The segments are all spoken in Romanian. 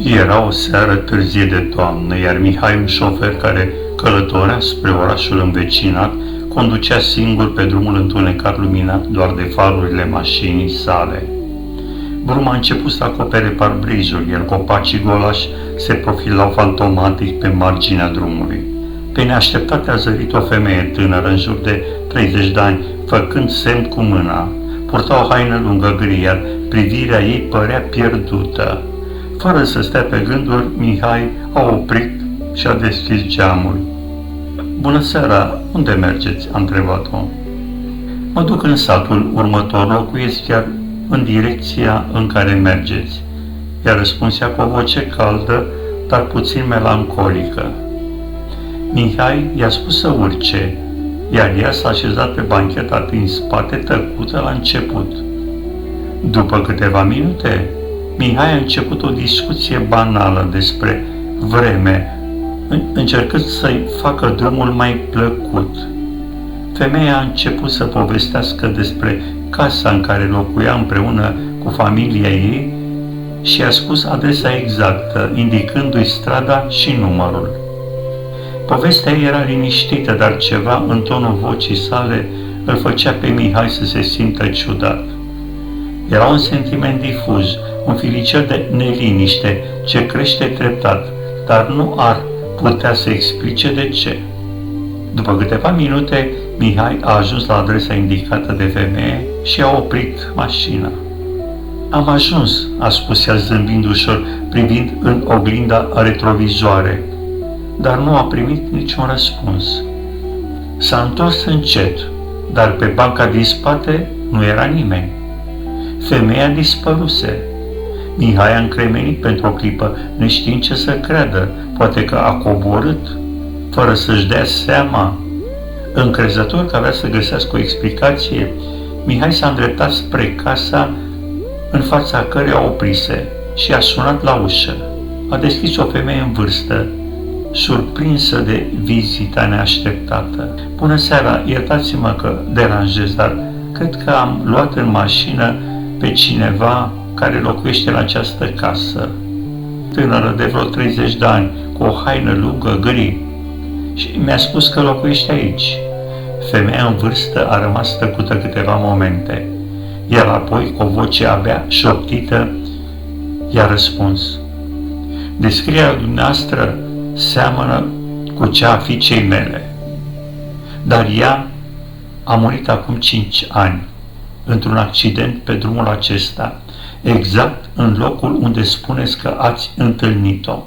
Era o seară târzie de toamnă, iar Mihai, un șofer care călătorea spre orașul învecinat, conducea singur pe drumul întunecat luminat doar de farurile mașinii sale. Bruma a început să acopere parbrizul, iar copacii golași se profilau fantomatic pe marginea drumului. Pe neașteptate a zărit o femeie tânără, în jur de 30 de ani, făcând semn cu mâna. Purta o haină lungă gri, iar privirea ei părea pierdută. Fără să stea pe gânduri, Mihai a oprit și a deschis geamul. "Bună seara, unde mergeți?" a întrebat-o. "Mă duc în satul următor, locuiesc chiar în direcția în care mergeți," i-a răspuns ea cu o voce caldă, dar puțin melancolică. Mihai i-a spus să urce, iar ea s-a așezat pe bancheta din spate, tăcută la început. După câteva minute, Mihai a început o discuție banală despre vreme, încercând să-i facă drumul mai plăcut. Femeia a început să povestească despre casa în care locuia împreună cu familia ei și a spus adresa exactă, indicându-i strada și numărul. Povestea ei era liniștită, dar ceva în tonul vocii sale îl făcea pe Mihai să se simtă ciudat. Era un sentiment difuz, un filicel de neliniște ce crește treptat, dar nu ar putea să explice de ce. După câteva minute, Mihai a ajuns la adresa indicată de femeie și a oprit mașina. "Am ajuns," a spus ea zâmbind ușor, privind în oglinda retrovizoare, dar nu a primit niciun răspuns. S-a întors încet, dar pe banca din spate nu era nimeni. Femeia dispăruse. Mihai a încremenit pentru o clipă, neștiind ce să creadă, poate că a coborât, fără să-și dea seama. Încrezător că avea să găsească o explicație, Mihai s-a îndreptat spre casa în fața căreia oprise și a sunat la ușă. A deschis o femeie în vârstă, surprinsă de vizita neașteptată. "Bună seara, iertați-mă că deranjez, dar cred că am luat în mașină pe cineva care locuiește la această casă." Tânără de vreo 30 de ani, cu o haină lungă gri, și mi-a spus că locuiește aici. Femeia în vârstă a rămas tăcută câteva momente, iar apoi, cu o voce abia șoptită, i-a răspuns: "Descrierea dumneavoastră seamănă cu cea a fiicei mele, dar ea a murit acum 5 ani, într-un accident pe drumul acesta, exact în locul unde spuneți că ați întâlnit-o."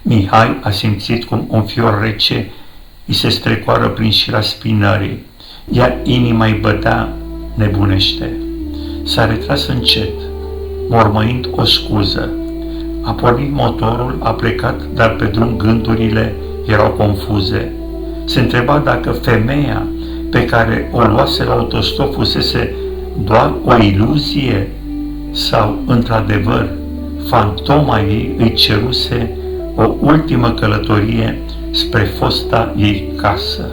Mihai a simțit cum un fior rece îi se strecoară prin șira spinării, iar inima îi bătea nebunește. S-a retras încet, mormăind o scuză. A pornit motorul, a plecat, dar pe drum gândurile erau confuze. Se întreba dacă femeia pe care o luase la autostop fusese doar o iluzie sau, într-adevăr, fantoma ei îi ceruse o ultimă călătorie spre fosta ei casă.